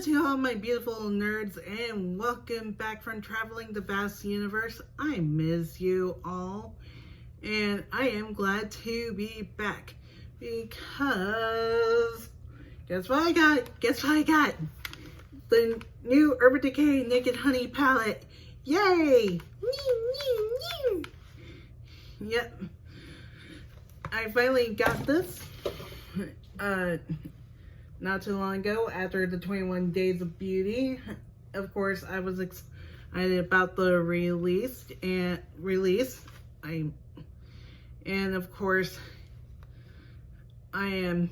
to all my beautiful nerds, and welcome back from traveling the vast universe. I miss you all, and I am glad to be back because guess what I got? Guess what I got? The new Urban Decay Naked Honey palette. Yay! Yep. I finally got this. Not too long ago, after the 21 Days of Beauty. Of course, I was excited about the release. And of course, I am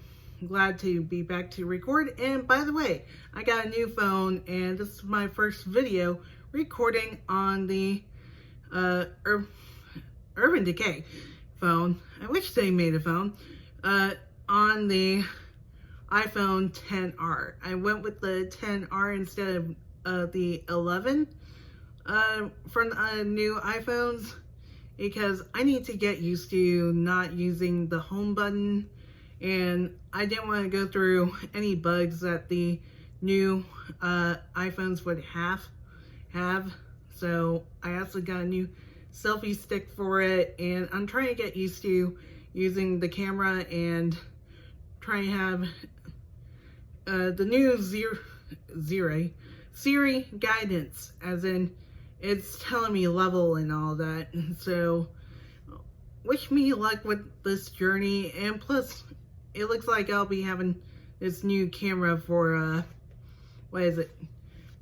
glad to be back to record. And by the way, I got a new phone, and this is my first video recording on the Urban Decay phone. I wish they made a phone. On the iPhone XR. I went with the XR instead of the 11 from new iPhones because I need to get used to not using the home button, and I didn't want to go through any bugs that the new iPhones would have. So I also got a new selfie stick for it, and I'm trying to get used to using the camera and trying to have the new Siri guidance, as in it's telling me level and all that. So wish me luck with this journey, and plus it looks like I'll be having this new camera for what is it,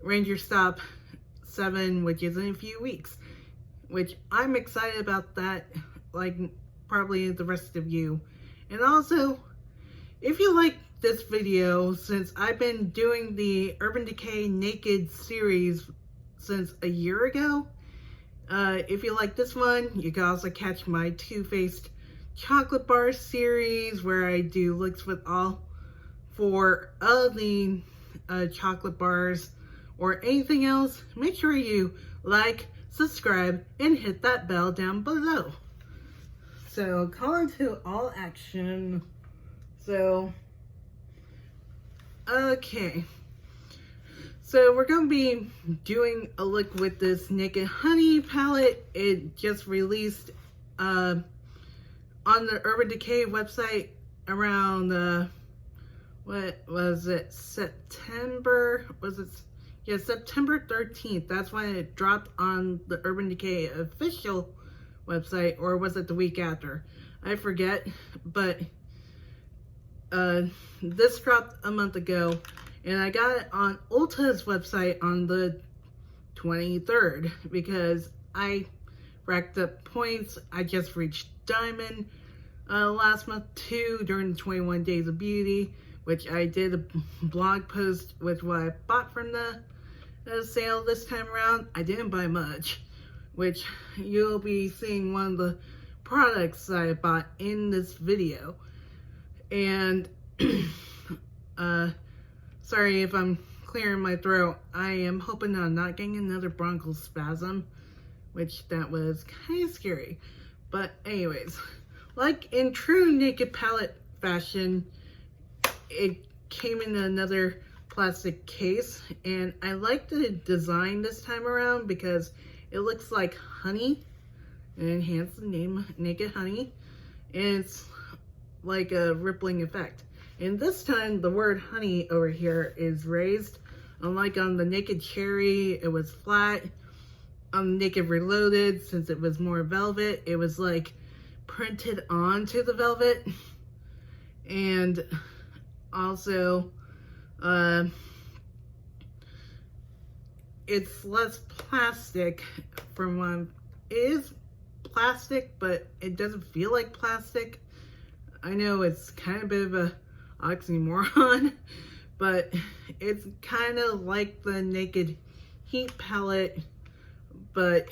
Ranger Stop 7, which is in a few weeks, which I'm excited about that, like probably the rest of you. And also, if you like this video, since I've been doing the Urban Decay Naked series since a year ago, if you like this one, you can also catch my Two-Faced chocolate bar series, where I do looks with all 4 of the chocolate bars, or anything else. Make sure you like, subscribe, and hit that bell down below. So, call into all action. So, okay. So, we're going to be doing a look with this Naked Honey palette. It just released on the Urban Decay website around, what was it, September? Yeah, September 13th. That's when it dropped on the Urban Decay official website, or was it the week after? I forget, but this dropped a month ago, and I got it on Ulta's website on the 23rd because I racked up points. I just reached Diamond last month too, during the 21 Days of Beauty, which I did a blog post with what I bought from the sale this time around. I didn't buy much, which you'll be seeing one of the products that I bought in this video. And sorry if I'm clearing my throat. I am hoping I'm not getting another bronchial spasm, which that was kind of scary. But anyways, like in true Naked Palette fashion, it came in another plastic case, and I like the design this time around because it looks like honey, and hence the name Naked Honey, and it's like a rippling effect. And this time the word honey over here is raised, unlike on the Naked Cherry, it was flat. On Naked Reloaded, since it was more velvet, it was like printed onto the velvet. And also it's less plastic from one. It is plastic, but it doesn't feel like plastic. I know it's kind of a bit of a oxymoron, but it's kind of like the Naked Heat palette, but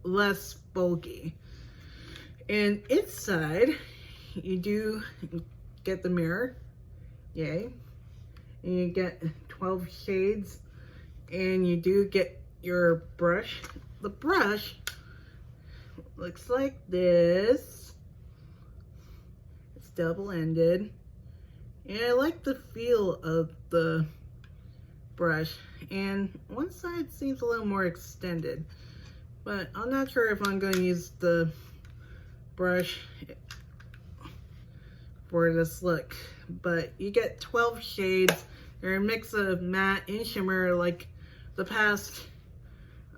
less bulky. And inside, you do get the mirror, yay, and you get 12 shades, and you do get your brush. The brush looks like this. It's double-ended, and I like the feel of the brush, and one side seems a little more extended, but I'm not sure if I'm going to use the brush for this look. But you get 12 shades. They're a mix of matte and shimmer like the past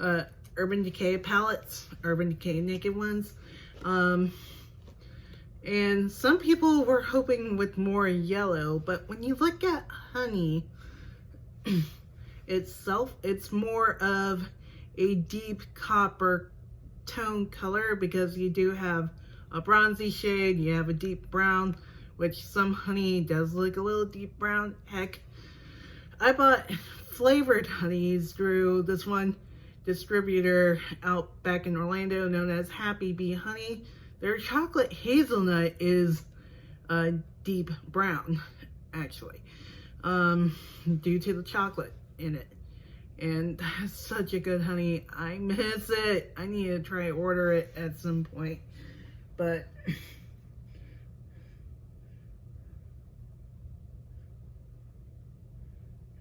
Urban Decay palettes, Urban Decay Naked ones. And some people were hoping with more yellow, but when you look at Honey itself, it's more of a deep copper tone color, because you do have a bronzy shade, you have a deep brown, which some Honey does look a little deep brown. Heck, I bought flavored honeys through this one distributor out back in Orlando known as Happy Bee Honey. Their chocolate hazelnut is a deep brown, actually, due to the chocolate in it. And that's such a good honey. I miss it. I need to try order it at some point. But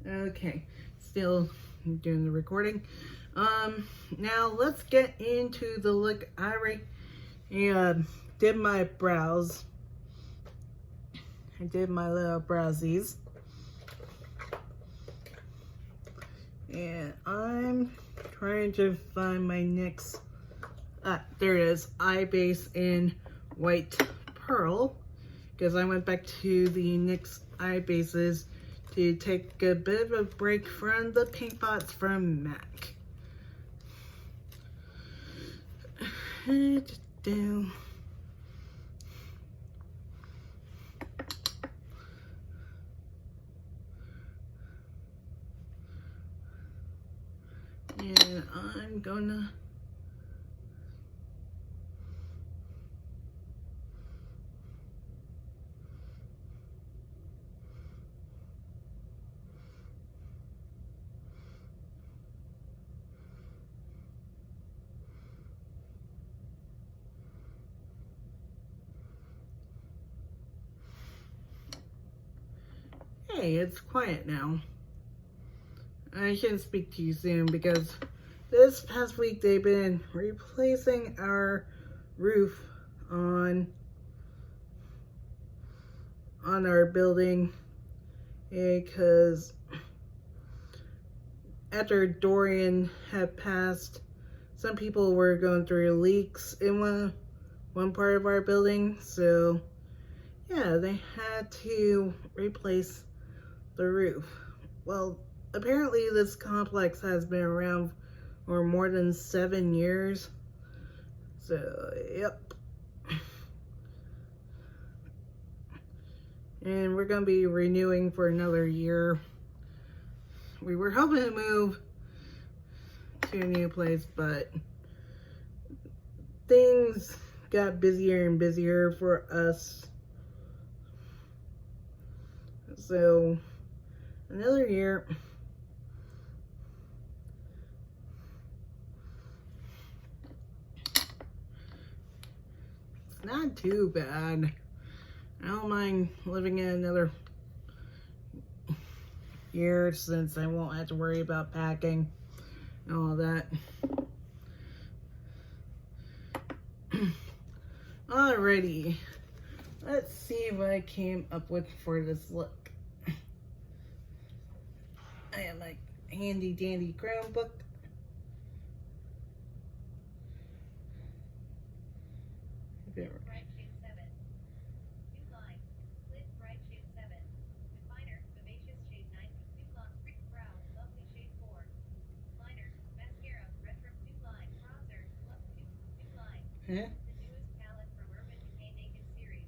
okay, still doing the recording. Now let's get into the look. I already did my brows. I did my little browsies. And I'm trying to find my next, there it is, eye base in White Pearl. Because I went back to the NYX eye bases to take a bit of a break from the paint pots from MAC. Down. And I'm gonna hey, it's quiet now. I shouldn't speak too soon because this past week they've been replacing our roof on our building, because after Dorian had passed, some people were going through leaks in one part of our building. So yeah, they had to replace the roof. Well, apparently this complex has been around for more than 7 years. So, yep. And we're going to be renewing for another year. We were hoping to move to a new place, but things got busier and busier for us. So, another year. It's not too bad. I don't mind living in another year, since I won't have to worry about packing and all that. Alrighty, let's see what I came up with for this look. I have my handy dandy Chromebook. Bright shade 7. New line. Lid bright shade 7. Definer. Vivacious shade 9. New line. Brick brow. Lovely shade 4. Liner. Mascara. Retro. New line. Bronzer. Love 2. New line. Huh? The newest palette from Urban Decay Naked Series.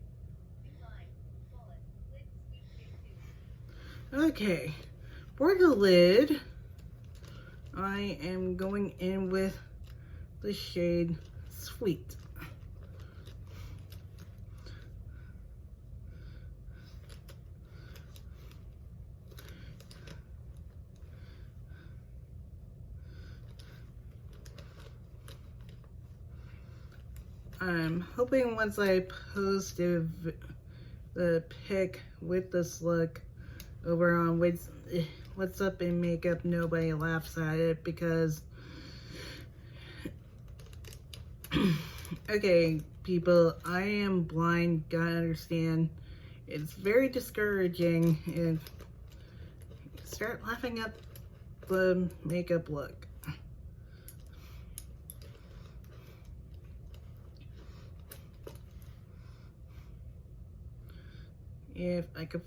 New line. Bullet. Lid. Sweet shade 2. Okay, for the lid, I am going in with the shade Sweet. I'm hoping once I post the pic with this look over on what's up in makeup, nobody laughs at it because okay, people, I am blind, gotta understand. It's very discouraging if you start laughing at the makeup look. If I could,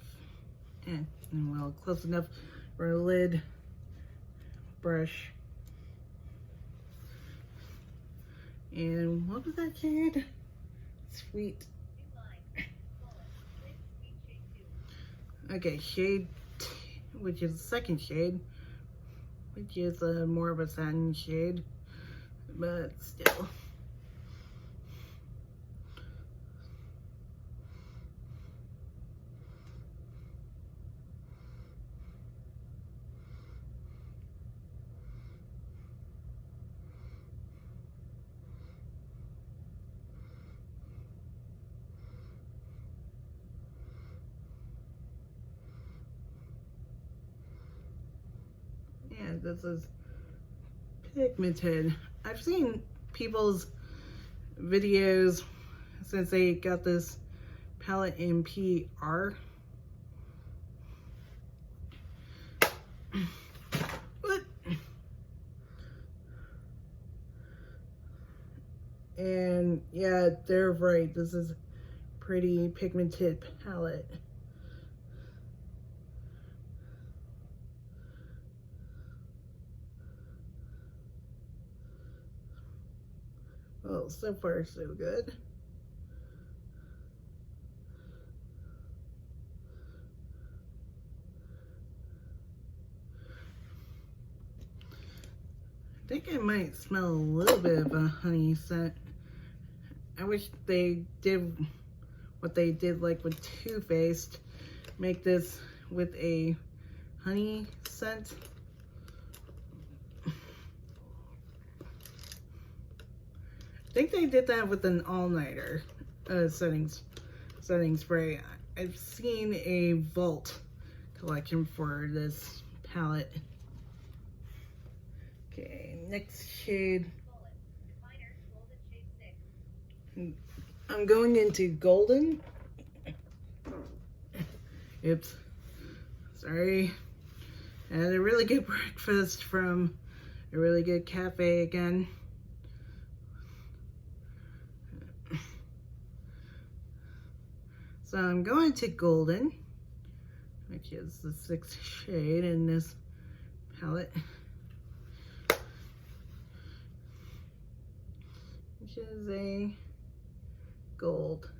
well, close enough for a lid brush. And what was that shade? Sweet. Okay, shade, which is the second shade, which is more of a satin shade, but still. Yeah, this is pigmented. I've seen people's videos since they got this palette in PR. And yeah, they're right. This is pretty pigmented palette. Well, so far so good. I think I might smell a little bit of a honey scent. I wish they did what they did like with Too Faced, make this with a honey scent. I think they did that with an all-nighter setting spray. I've seen a Vault collection for this palette. Okay, next shade. I'm going into Golden. Oops. Sorry. I had a really good breakfast from a really good cafe again. So I'm going to Golden, which is the 6th shade in this palette, which is a gold.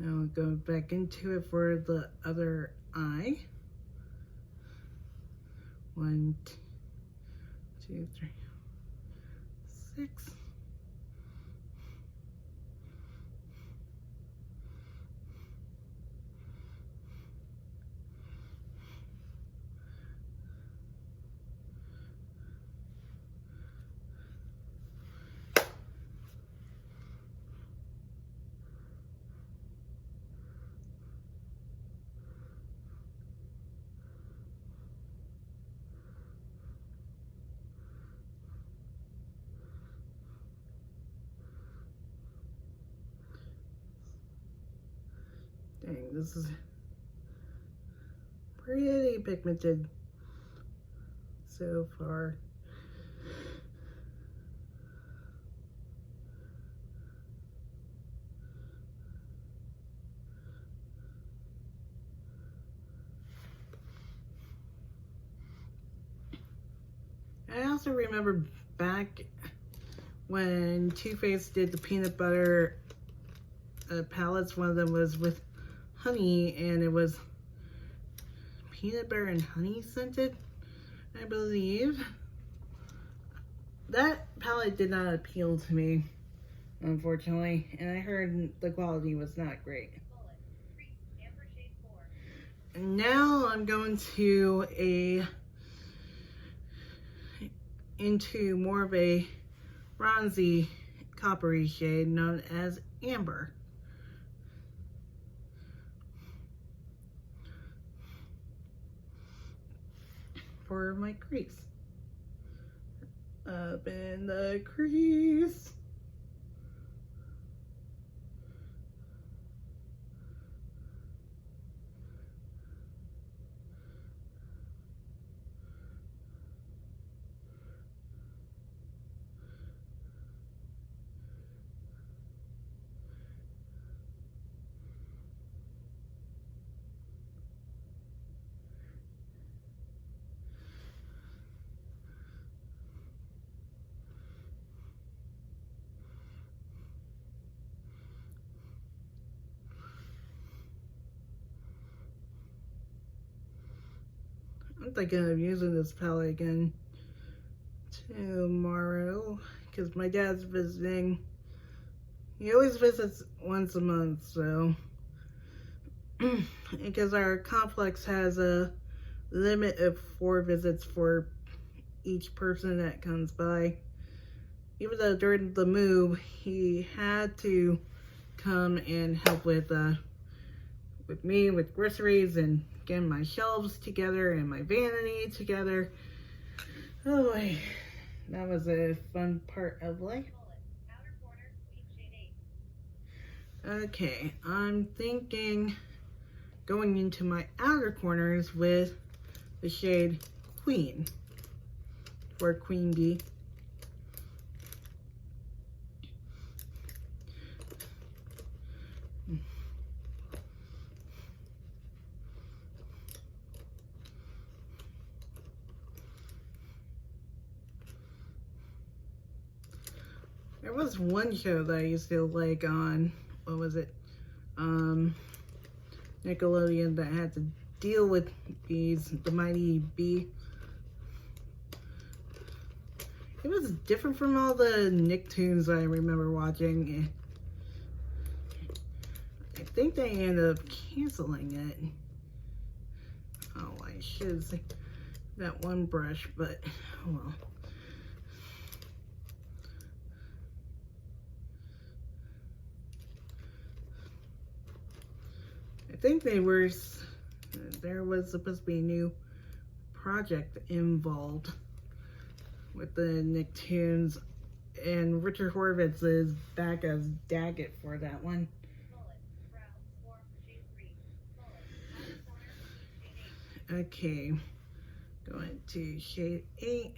Now we'll go back into it for the other eye. 1, 2, 3, 6. Dang, this is pretty pigmented so far. I also remember back when Too Faced did the peanut butter palettes. One of them was with honey, and it was peanut butter and honey scented, I believe. That palette did not appeal to me, unfortunately, and I heard the quality was not great. And now I'm going to into more of a bronzy coppery shade known as amber. For my crease. Up in the crease. I'm thinking of using this palette again tomorrow because my dad's visiting. He always visits once a month, so because our complex has a limit of 4 visits for each person that comes by. Even though during the move he had to come and help with me with groceries and getting my shelves together and my vanity together. Oh boy, that was a fun part of life. Okay, I'm thinking going into my outer corners with the shade Queen or Queen Bee. There was one show that I used to like on, what was it? Nickelodeon that had to deal with bees, the Mighty Bee. It was different from all the Nicktoons I remember watching. I think they ended up canceling it. Oh, I should have seen that one brush, but oh well. I think there was supposed to be a new project involved with the Nicktoons, and Richard Horvitz is back as Daggett for that one. Okay, going to shade 8.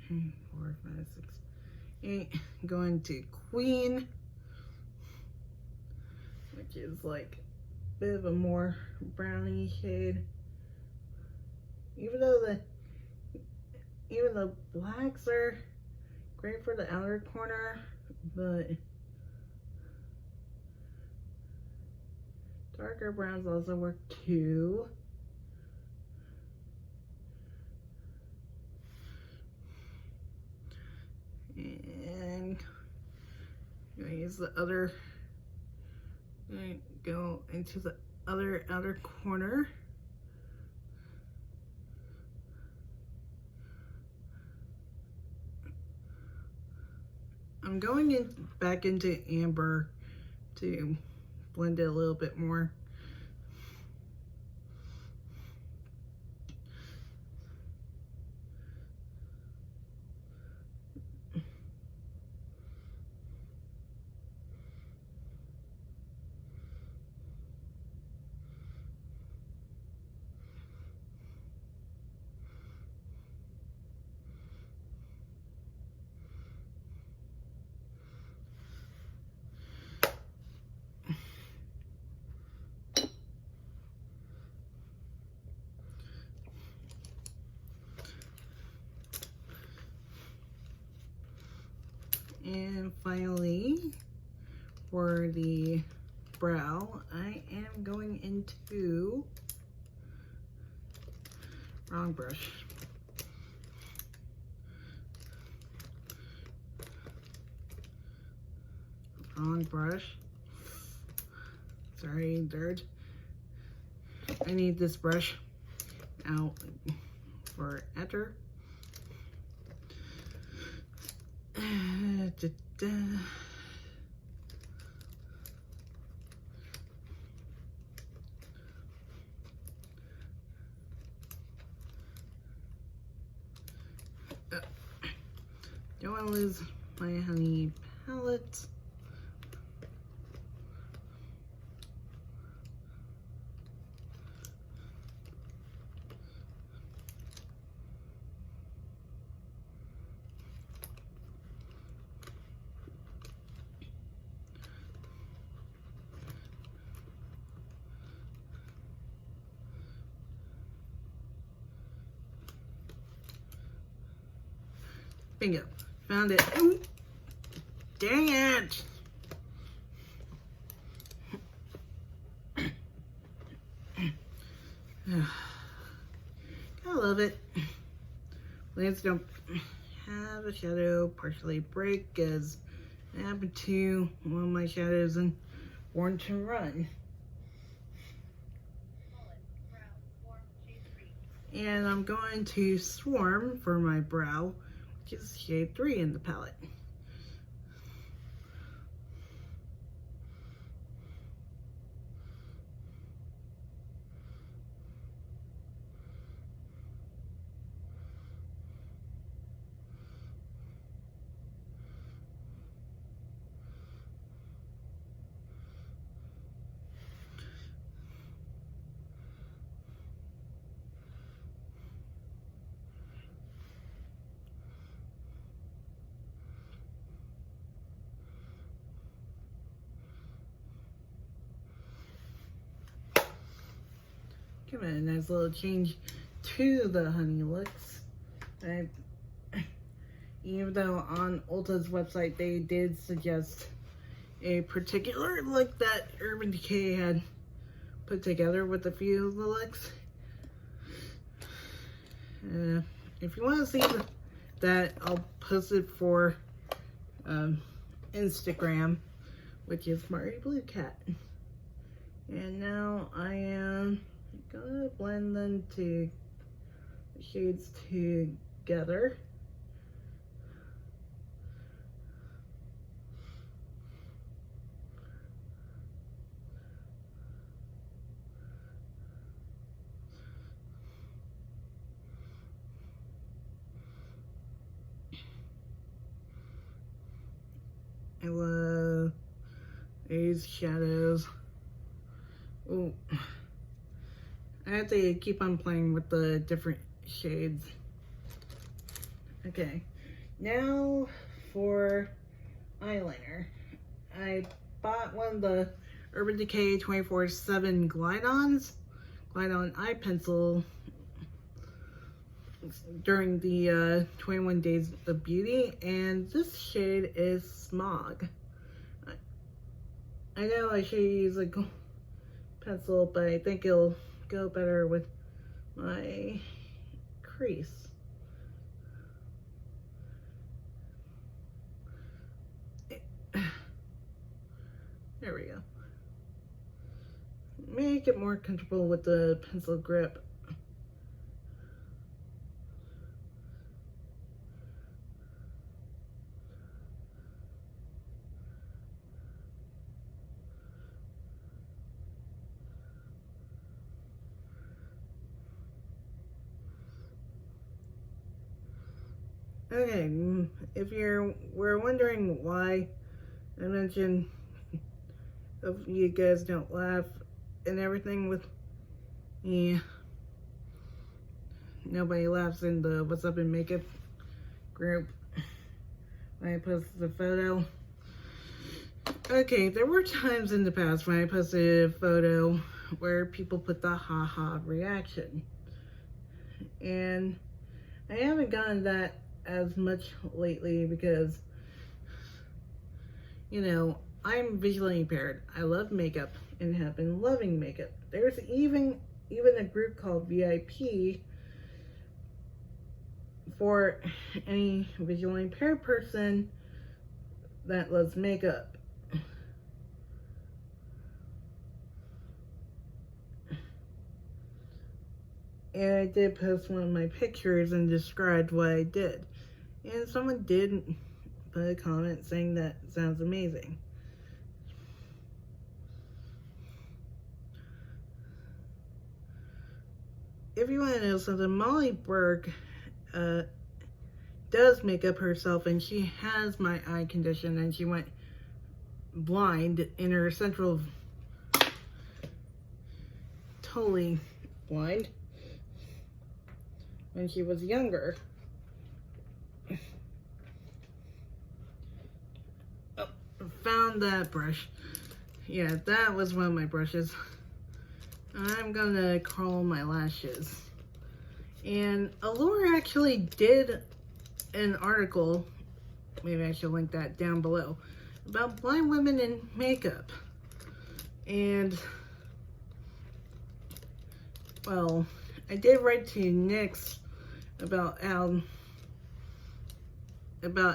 Three, 4, 5, 6, 8. Going to Queen, which is like a bit of a more browny shade. Even though the blacks are great for the outer corner, but darker browns also work too. And I'm gonna use the other, go into the other outer corner. I'm going back into amber to blend it a little bit more. And finally, for the brow, I am going into wrong brush. Wrong brush. Sorry, dirt. I need this brush out for enter. Don't want to lose my honey palette. Bingo. Found it. Ooh. Dang it. I love it. Plants don't have a shadow partially break as it happened to one of my shadows and Born to Run. And I'm going to Swarm for my brow, which is shade 3 in the palette. Give it a nice little change to the honey looks. Even though on Ulta's website they did suggest a particular look that Urban Decay had put together with a few of the looks. If you want to see that, I'll post it for Instagram, which is Murray Blue Cat. And now I am gonna blend them to the shades together. I love these shadows. Oh, I have to keep on playing with the different shades. Okay, now for eyeliner. I bought one of the Urban Decay 24/7 Glide-On eye pencil during the 21 Days of Beauty, and this shade is Smog. I know I should use a pencil, but I think it'll go better with my crease. There we go. Make it more comfortable with the pencil grip. Okay, if we're wondering why I mentioned if you guys don't laugh and everything with me, nobody laughs in the What's Up in Makeup group when I posted the photo. Okay, there were times in the past when I posted a photo where people put the haha reaction, and I haven't gotten that as much lately because you know, I'm visually impaired. I love makeup and have been loving makeup. There's even a group called VIP for any visually impaired person that loves makeup. And I did post one of my pictures and described what I did. And someone did put a comment saying that sounds amazing. If you want to know something, Molly Burke does make up herself, and she has my eye condition, and she went blind in her central, totally blind when she was younger. Oh, found that brush. Yeah, that was one of my brushes. I'm gonna curl my lashes. And Allure actually did an article, maybe I should link that down below, about blind women in makeup. And, well, I did write to Nyx about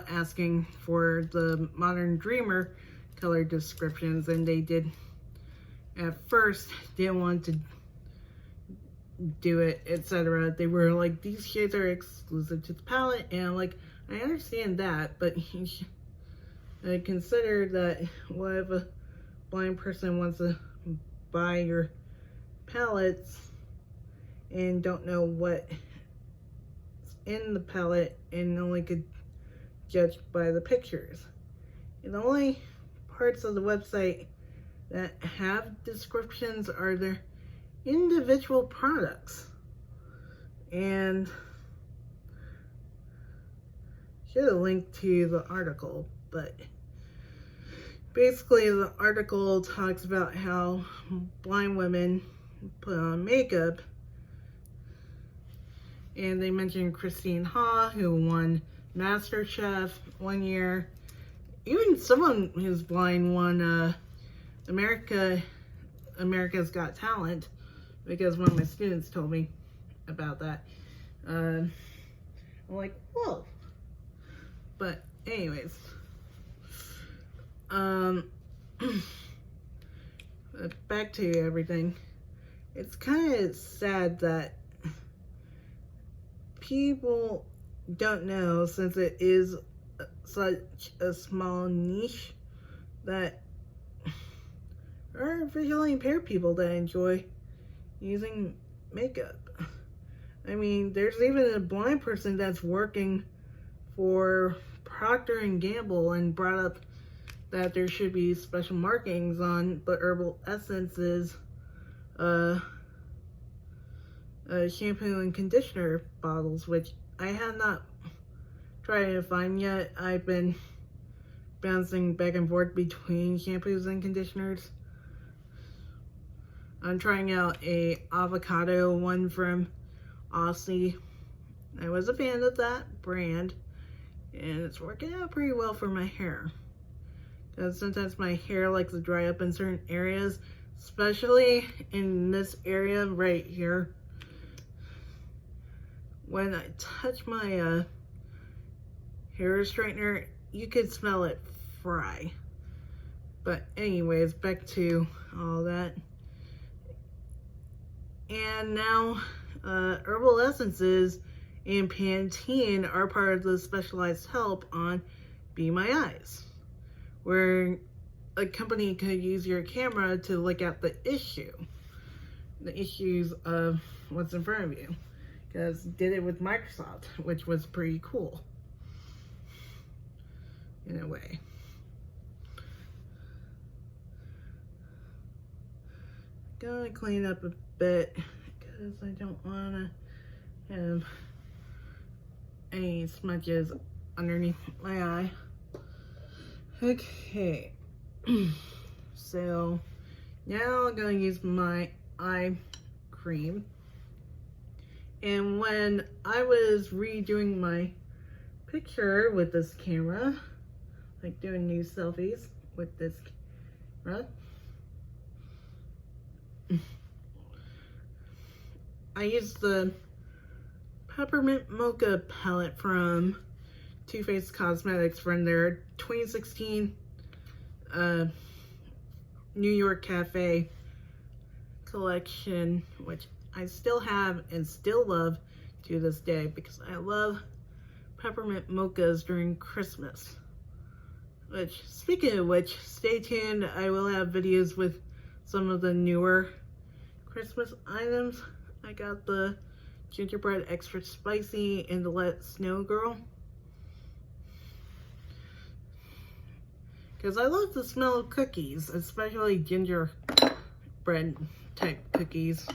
asking for the Modern Dreamer color descriptions, and they did at first didn't want to do it, etc. They were like, these shades are exclusive to the palette, and I'm like, I understand that, but I consider that what if a blind person wants to buy your palettes and don't know what's in the palette and only could judge by the pictures. And the only parts of the website that have descriptions are their individual products. And should have linked to the article, but basically the article talks about how blind women put on makeup, and they mentioned Christine Ha, who won MasterChef one year. Even someone who's blind won America's Got Talent, because one of my students told me about that. I'm like, whoa. But anyways, back to everything. It's kind of sad that people don't know, since it is such a small niche, that there are visually impaired people that enjoy using makeup. I mean, there's even a blind person that's working for Procter & Gamble and brought up that there should be special markings on the herbal essences shampoo and conditioner bottles, which I have not tried to find yet. I've been bouncing back and forth between shampoos and conditioners. I'm trying out a avocado one from Aussie. I was a fan of that brand, and it's working out pretty well for my hair. Because sometimes my hair likes to dry up in certain areas, especially in this area right here. When I touch my hair straightener, you could smell it fry. But anyways, back to all that. And now herbal essences and Pantene are part of the specialized help on Be My Eyes, where a company could use your camera to look at the issues of what's in front of you. Because did it with Microsoft, which was pretty cool in a way. Gonna clean up a bit because I don't want to have any smudges underneath my eye. Okay, so now I'm gonna use my eye cream. And when I was redoing my picture with this camera, like doing new selfies, with this camera. I used the Peppermint Mocha palette from Too Faced Cosmetics from their 2016 New York Cafe collection, which I still have and still love to this day because I love peppermint mochas during Christmas. Which, speaking of which, stay tuned. I will have videos with some of the newer Christmas items. I got the gingerbread extra spicy and the Let Snow Girl. Because I love the smell of cookies, especially gingerbread type cookies.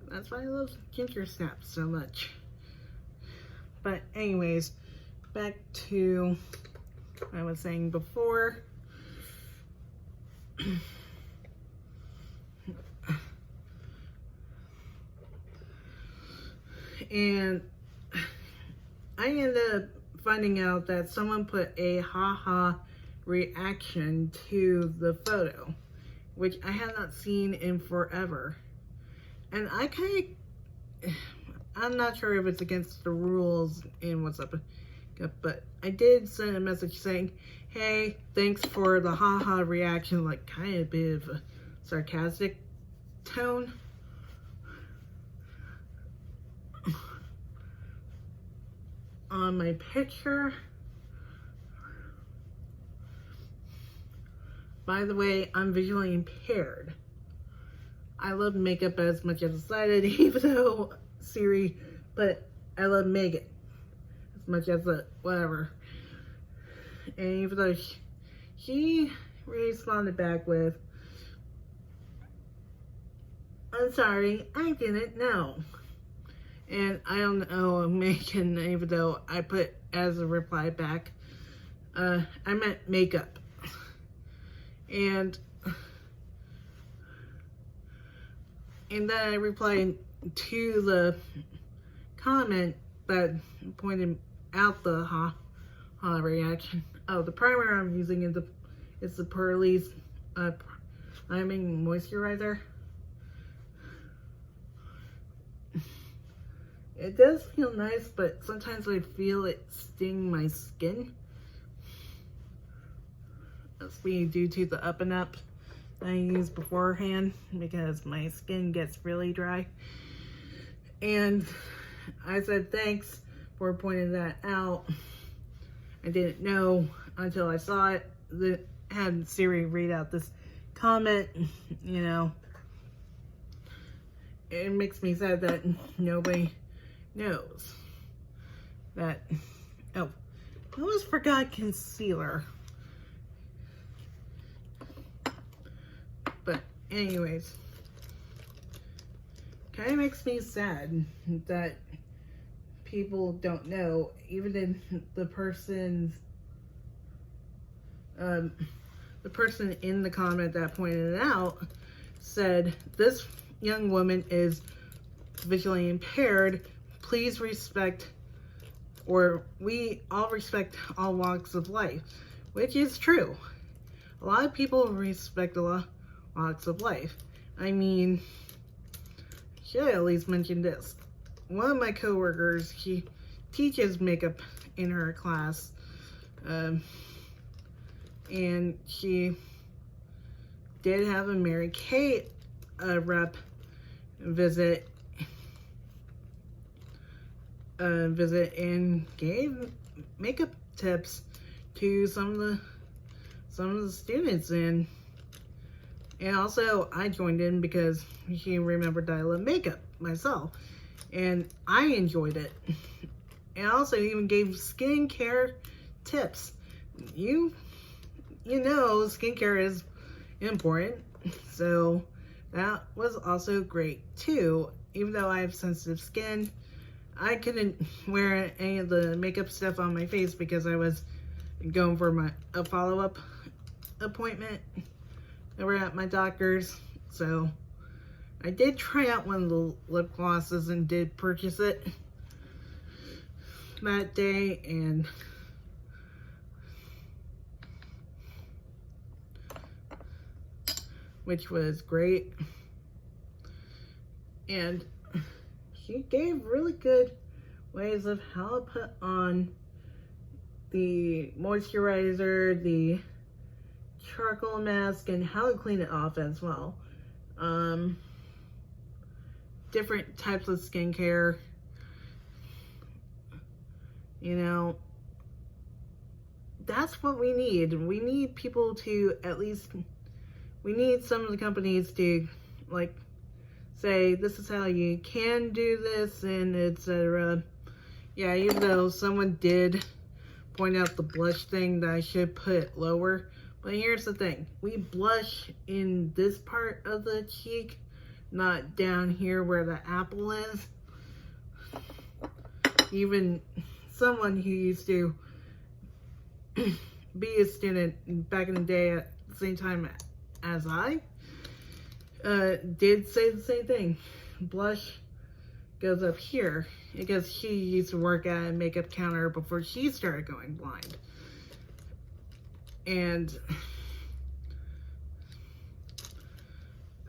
That's why I love ginger snaps so much. But anyways, back to what I was saying before. And I ended up finding out that someone put a haha reaction to the photo, which I have not seen in forever. And I'm not sure if it's against the rules in what's up, but I did send a message saying, hey, thanks for the haha reaction, like kind of a bit of a sarcastic tone. On my picture. By the way, I'm visually impaired. I love makeup as much as I did, even though Siri, but I love Megan as much as whatever. And even though she responded back with, I'm sorry, I didn't know. And I don't know Megan, even though I put as a reply back, I meant makeup. And then I replied to the comment that pointed out the ha reaction. Oh, the primer I'm using is the Pearlie's priming moisturizer. It does feel nice, but sometimes I feel it sting my skin. That's being due to the Up and Up I used beforehand because my skin gets really dry. And I said thanks for pointing that out. I didn't know until I saw it. Had Siri read out this comment, you know. It makes me sad that nobody knows that. Oh, I almost forgot concealer. But anyways, kind of makes me sad that people don't know, even in the person in the comment that pointed it out said, this young woman is visually impaired. Please respect, or we all respect all walks of life, which is true. A lot of people respect a lot of walks of life. I mean, should at least mention this. One of my coworkers, she teaches makeup in her class, and she did have a Mary Kay rep visit and gave makeup tips to some of the students, and also I joined in because she remembered that I love makeup myself and I enjoyed it, and also even gave skincare tips. You know skincare is important, so that was also great too. Even though I have sensitive skin, I couldn't wear any of the makeup stuff on my face because I was going for a follow-up appointment over at my doctor's. So I did try out one of the lip glosses and did purchase it that day, and which was great. And she gave really good ways of how to put on the moisturizer, the charcoal mask, and how to clean it off as well. Different types of skincare. You know, that's what we need. We need people to at least, we need some of the companies to like say, this is how you can do this, and etc. Yeah, even though someone did point out the blush thing that I should put it lower. But here's the thing. We blush in this part of the cheek, not down here where the apple is. Even someone who used to be a student back in the day at the same time as I did say the same thing. Blush goes up here because she used to work at a makeup counter before she started going blind. And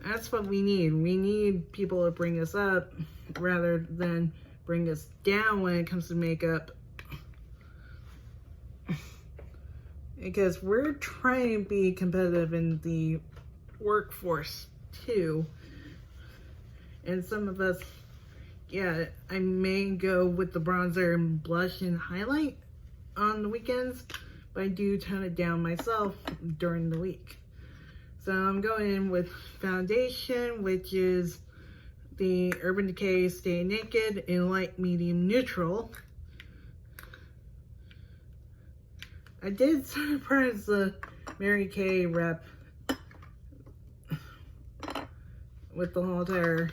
that's what we need. We need people to bring us up rather than bring us down when it comes to makeup. Because we're trying to be competitive in the workforce too. And some of us, yeah, I may go with the bronzer and blush and highlight on the weekends, but I do tone it down myself during the week. So I'm going in with foundation, which is the Urban Decay Stay Naked in light, medium, neutral. I did surprise the Mary Kay rep with the whole entire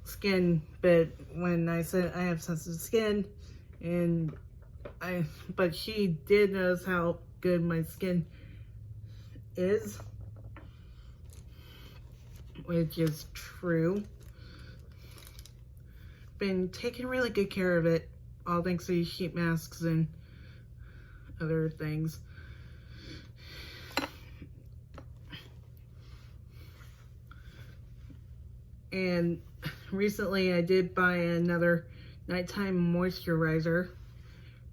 skin bit when I said I have sensitive skin, and but she did notice how good my skin is, which is true. Been taking really good care of it, all thanks to these sheet masks and other things. And recently I did buy another nighttime moisturizer,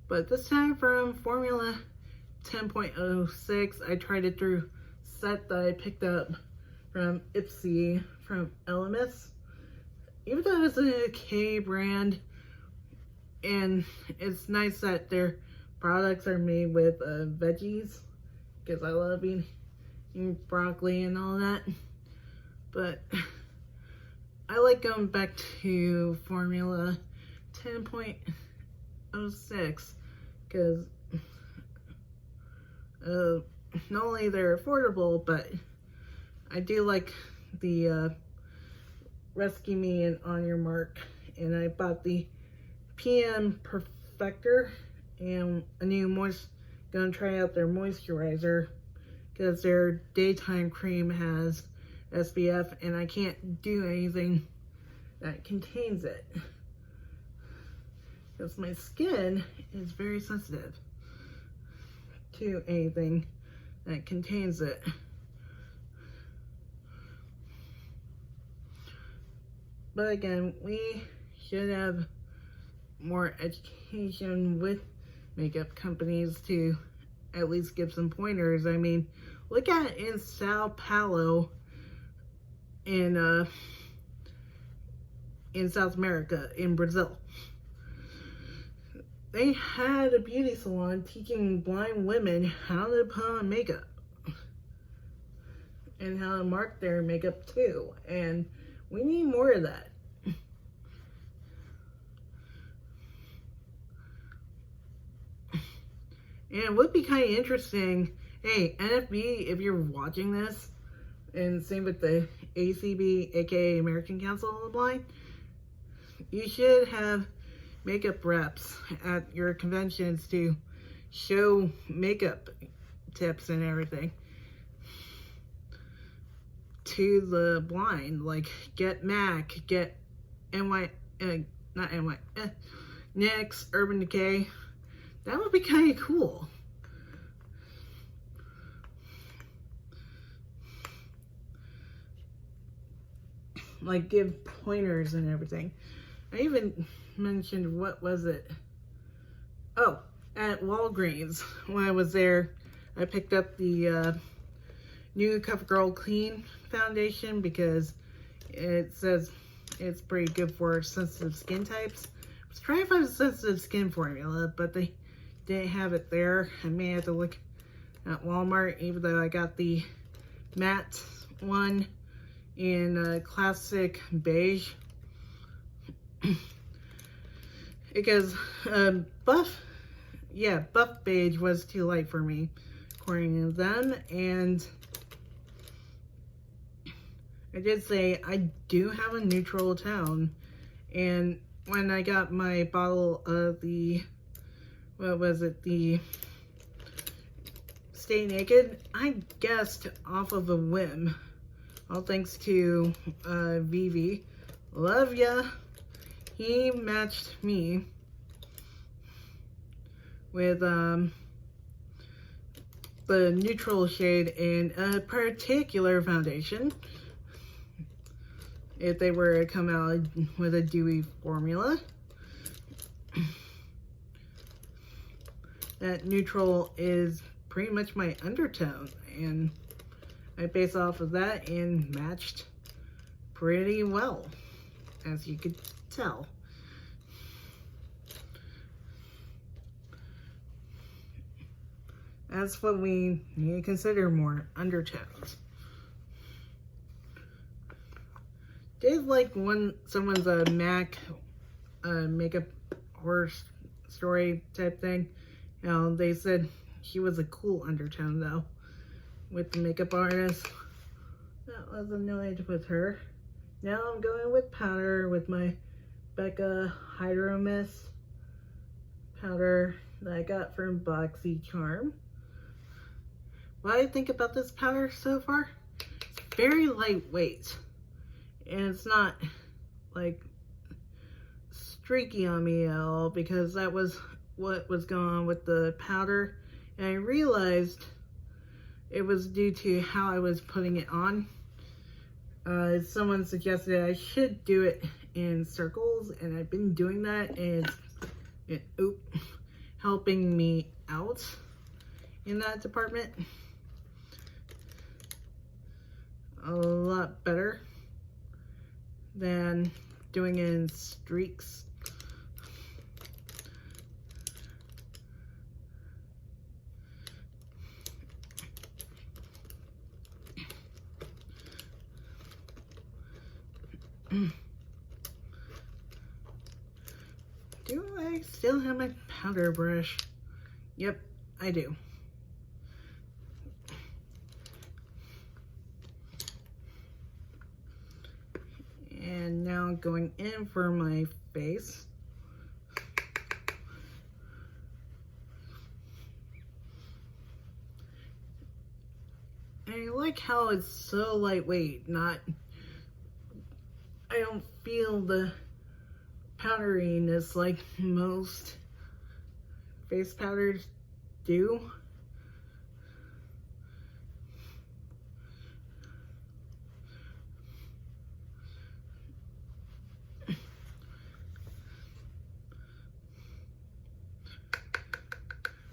but this time from Formula 10.06. I tried it through set that I picked up from Ipsy from Elemis. Even though it's a Decay brand, and it's nice that their products are made with veggies, because I love eating broccoli and all that. But I like going back to Formula 10.06 because not only they're affordable, but I do like the Rescue Me and On Your Mark. And I bought the PM Perfector and a new gonna try out their moisturizer because their daytime cream has SPF and I can't do anything that contains it because my skin is very sensitive to anything that contains it. But again, we should have more education with makeup companies to at least give some pointers. I mean, look at it in Sao Paulo in South America, in Brazil. They had a beauty salon teaching blind women how to put on makeup and how to mark their makeup too. And we need more of that. And it would be kind of interesting, hey, NFB, if you're watching this, and same with the ACB, aka American Council of the Blind, you should have makeup reps at your conventions to show makeup tips and everything to the blind, like get MAC, get NYX, Urban Decay. That would be kind of cool. like give pointers and everything. I even mentioned, what was it? Oh, at Walgreens, when I was there, I picked up the new CoverGirl Clean foundation because it says it's pretty good for sensitive skin types. I was trying to find a sensitive skin formula, but they didn't have it there. I may have to look at Walmart, even though I got the matte one in classic beige. Because buff beige was too light for me, according to them. And I did say I do have a neutral tone. And when I got my bottle of the, what was it, the Stay Naked, I guessed off of a whim. All thanks to Vivi. Love ya. He matched me with the neutral shade in a particular foundation. If they were to come out with a dewy formula. That neutral is pretty much my undertone, and I based off of that and matched pretty well, as you could tell. That's what we need to consider more, undertones. Did like someone's MAC makeup horror story type thing. You know, they said she was a cool undertone though, with the makeup artist. That was annoyed with her. Now I'm going with powder with my Becca Hydro Mist powder that I got from BoxyCharm. What I think about this powder so far, it's very lightweight. And it's not like streaky on me at all, because that was what was going on with the powder. And I realized it was due to how I was putting it on. Someone suggested I should do it in circles, and I've been doing that, and it's helping me out in that department a lot better than doing it in streaks. Do I still have my powder brush? Yep, I do. And now going in for my face. And I like how it's so lightweight, I don't feel the powderiness like most face powders do.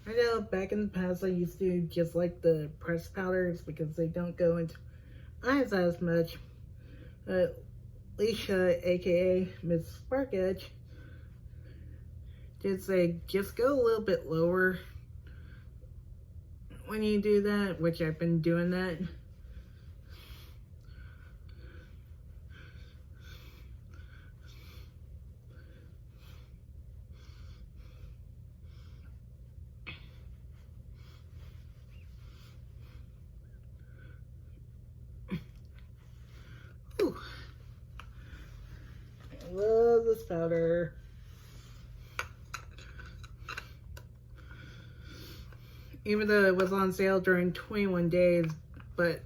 I know back in the past I used to just like the pressed powders because they don't go into eyes as much. Leisha, aka Miss Spark Edge, did say just go a little bit lower when you do that, which I've been doing that. Ooh. I love this powder. Even though it was on sale during 21 days, but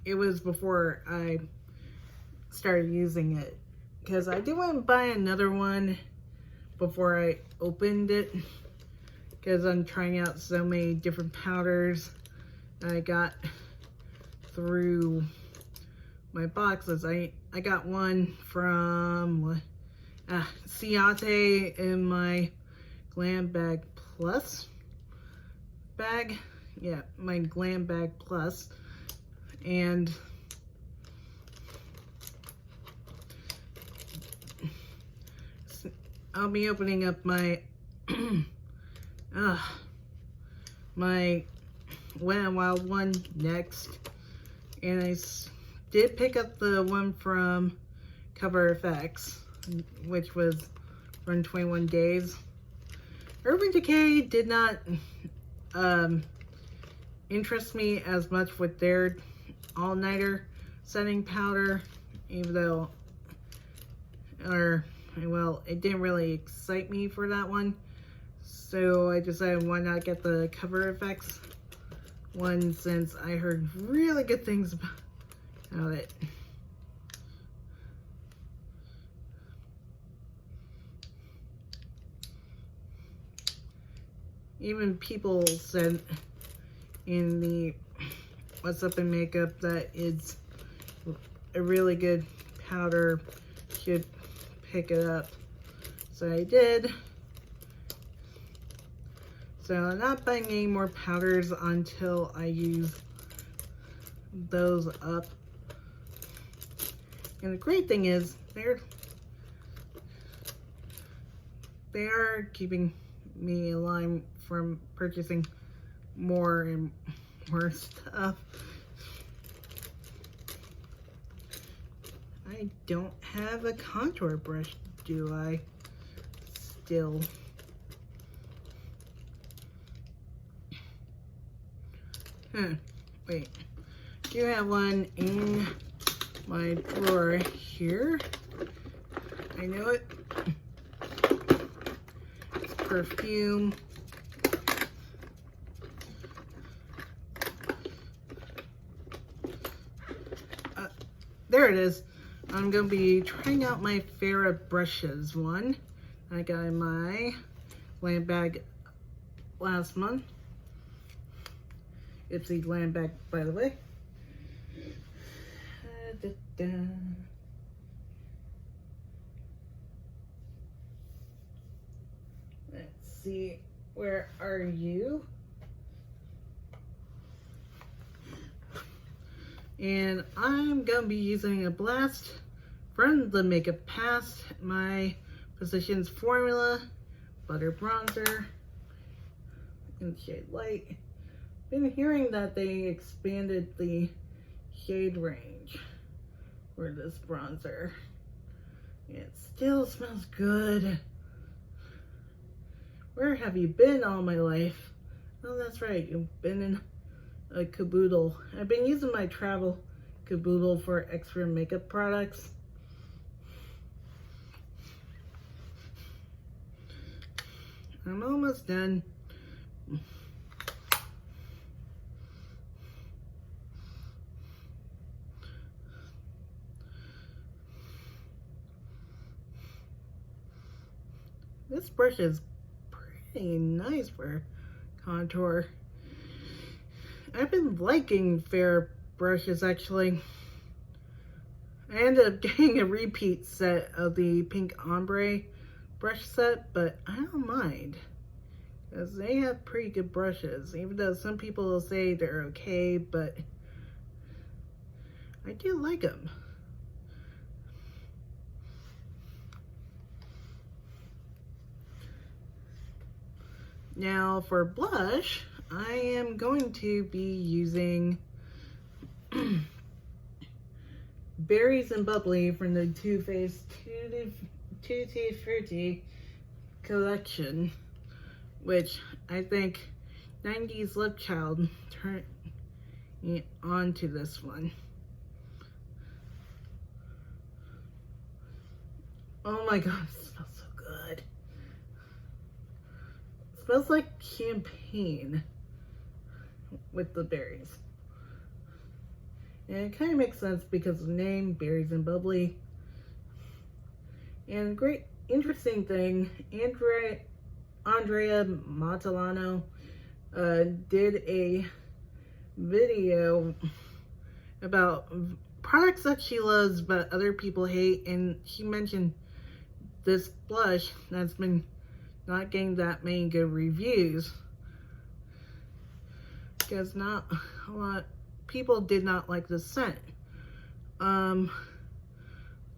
it was before I started using it. Because I did want to buy another one before I opened it. Because I'm trying out so many different powders I got through my boxes. I got one from Ciate in my Glam Bag Plus bag. Yeah, my Glam Bag Plus. And I'll be opening up my my Wet n Wild one next. And I did pick up the one from Cover FX, which was run 21 days. Urban Decay did not interest me as much with their all-nighter setting powder, even though, well, it didn't really excite me for that one. So I decided why not get the Cover FX one, since I heard really good things about it. Even people said in the What's Up in Makeup that it's a really good powder, should pick it up. So I did. So I'm not buying any more powders until I use those up. And the great thing is they are keeping me alive from purchasing more and more stuff. I don't have a contour brush, do I? Still. Wait. I do have one in my drawer here. I know it. It's perfume. There it is. I'm going to be trying out my Farrah brushes one. I got in my Glam Bag last month. Ipsy Glam Bag, by the way. Let's see, where are you? And I'm gonna be using a blast from the Makeup Past, my Physicians Formula Butter Bronzer in shade Light. Been hearing that they expanded the shade range for this bronzer. It still smells good. Where have you been all my life? Oh, that's right, you've been in a caboodle. I've been using my travel caboodle for extra makeup products. I'm almost done. This brush is pretty nice for contour. I've been liking Farrah brushes, actually. I ended up getting a repeat set of the pink ombre brush set, but I don't mind, because they have pretty good brushes, even though some people will say they're okay, but I do like them. Now for blush, I am going to be using Berries and Bubbly from the Too Faced Tutti Frutti collection, which I think 90s Love Child turned me on to this one. Oh my god, it smells so good. It smells like champagne with the berries. And it kind of makes sense because of the name, Berries and Bubbly. And great, interesting thing, Andrea Matalano did a video about products that she loves but other people hate, and she mentioned this blush that's been not getting that many good reviews because not a lot people did not like the scent. A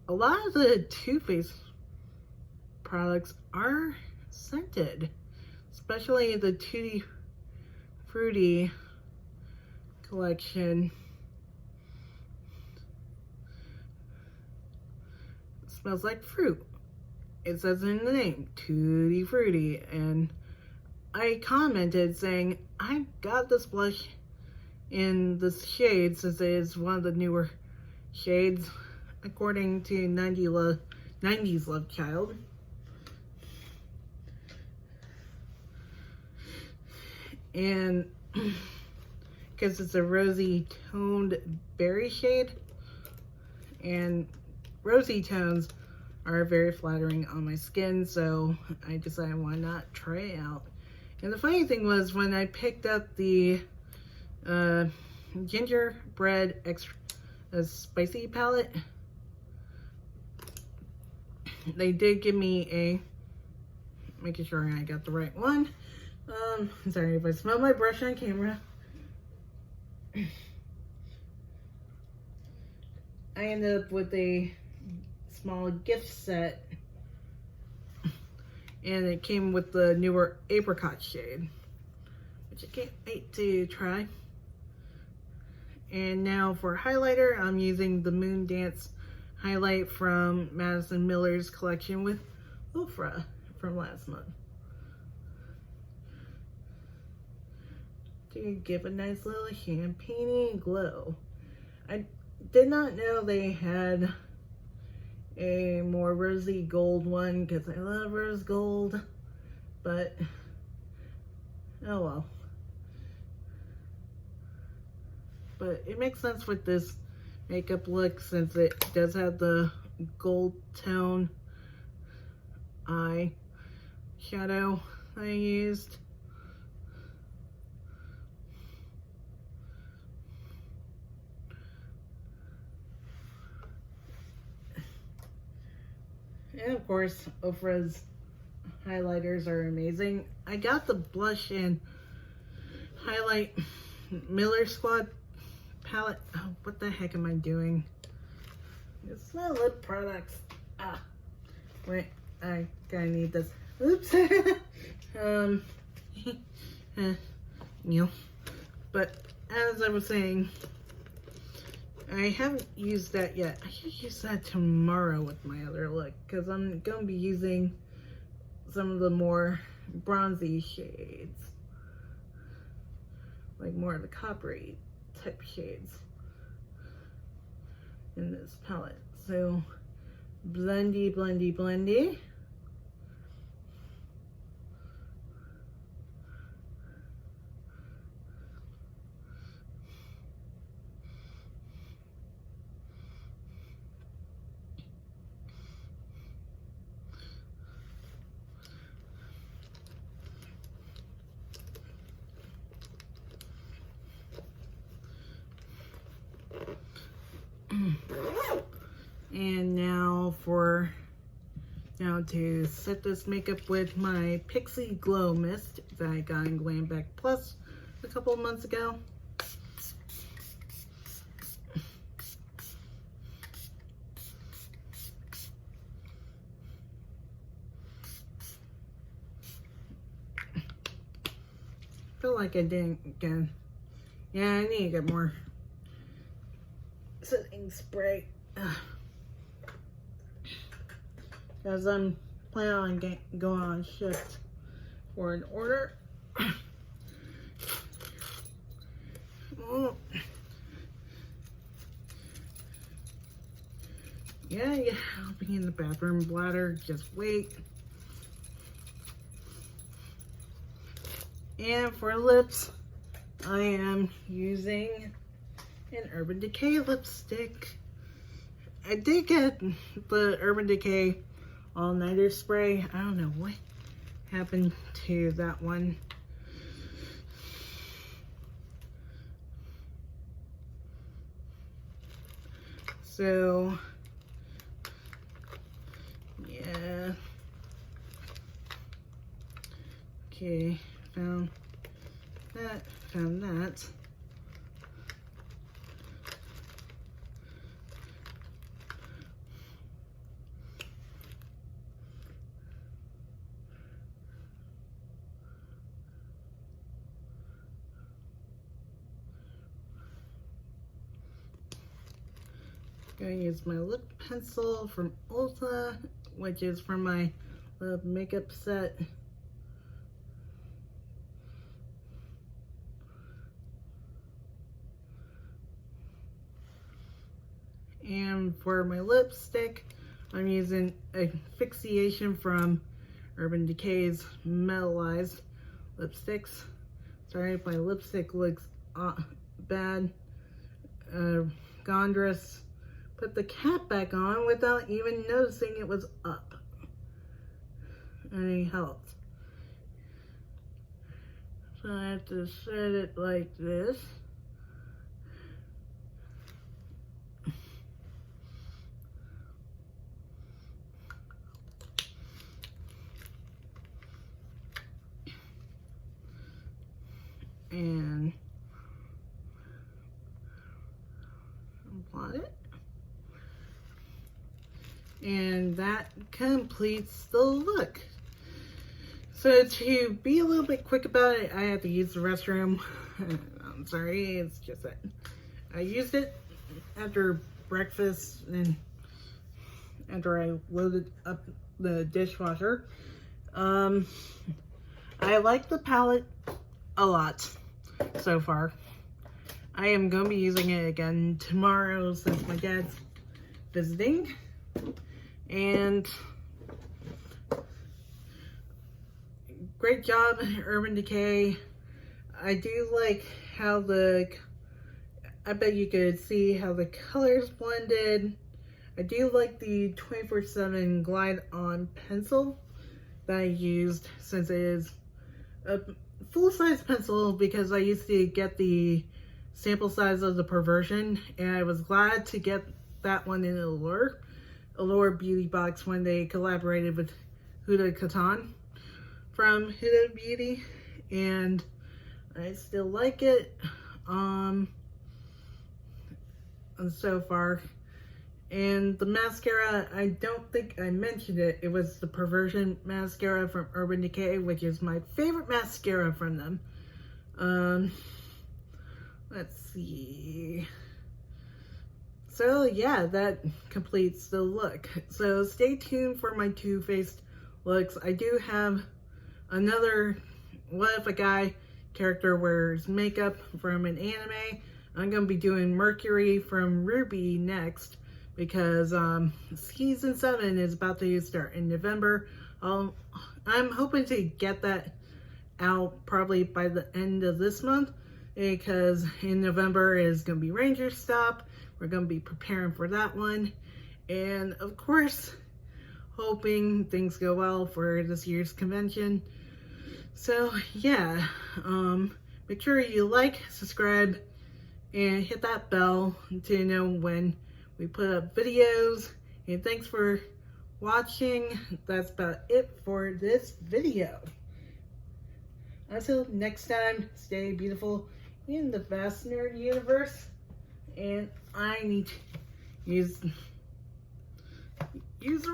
lot of the Too Faced products are scented, especially the Tutti Frutti collection. It smells like fruit. It says in the name, Tutti Frutti, and I commented saying, I got this blush in this shade since it is one of the newer shades, according to 90s Love Child. And because it's a rosy toned berry shade, and rosy tones are very flattering on my skin, so I decided why not try it out. And the funny thing was, when I picked up the gingerbread extra spicy palette, they did give me a, making sure I got the right one. Sorry if I smell my brush on camera. I ended up with a small gift set, and it came with the newer apricot shade, which I can't wait to try. And now for highlighter, I'm using the Moon Dance highlight from Madison Miller's collection with Ofra from last month, to give a nice little champagne glow. I did not know they had a more rosy gold one because I love rose gold, but oh well. But it makes sense with this makeup look since it does have the gold tone eye shadow I used. And of course, Ofra's highlighters are amazing. I got the blush and highlight Miller Squad palette. Oh, what the heck am I doing? It's not lip products. Ah, wait, I gotta need this. Oops. But as I was saying, I haven't used that yet. I should use that tomorrow with my other look, because I'm going to be using some of the more bronzy shades, like more of the coppery type shades in this palette. So blendy, blendy, blendy. And now to set this makeup with my Pixie Glow Mist that I got in Glam Back Plus a couple of months ago. Feel like I didn't get, yeah, I need to get more setting spray. Because I'm planning on going on shift for an order. Oh. Yeah, I'll be in the bathroom bladder, just wait. And for lips, I am using an Urban Decay lipstick. I did get the Urban Decay all-nighter spray. I don't know what happened to that one. So, yeah. Okay, found that. Gonna use my lip pencil from Ulta, which is from my makeup set. And for my lipstick, I'm using a fixation from Urban Decay's metallized lipsticks. Sorry if my lipstick looks bad. Gondress put the cap back on without even noticing it was up. Any help? So I have to set it like this. And apply it. And that completes the look. So to be a little bit quick about it, I had to use the restroom. I'm sorry, it's just that I used it after breakfast and after I loaded up the dishwasher. I like the palette a lot so far. I am going to be using it again tomorrow since my dad's visiting. And great job, Urban Decay. I do like how I bet you could see how the colors blended. I do like the 24/7 glide on pencil that I used, since it is a full-size pencil, because I used to get the sample size of the Perversion, and I was glad to get that one in Allure Beauty box when they collaborated with Huda Kattan from Huda Beauty, and I still like it so far. And the mascara, I don't think I mentioned it. It was the Perversion mascara from Urban Decay, which is my favorite mascara from them. Let's see. So yeah, that completes the look. So stay tuned for my Too Faced looks. I do have another What If a Guy character wears makeup from an anime. I'm going to be doing Mercury from Ruby next, because season 7 is about to start in November. I'm hoping to get that out probably by the end of this month, because in November is going to be Ranger Stop. We're going to be preparing for that one. And of course, hoping things go well for this year's convention. So yeah, make sure you like, subscribe, and hit that bell to know when we put up videos. And thanks for watching. That's about it for this video. Until next time, stay beautiful in the vast nerd universe. And I need to use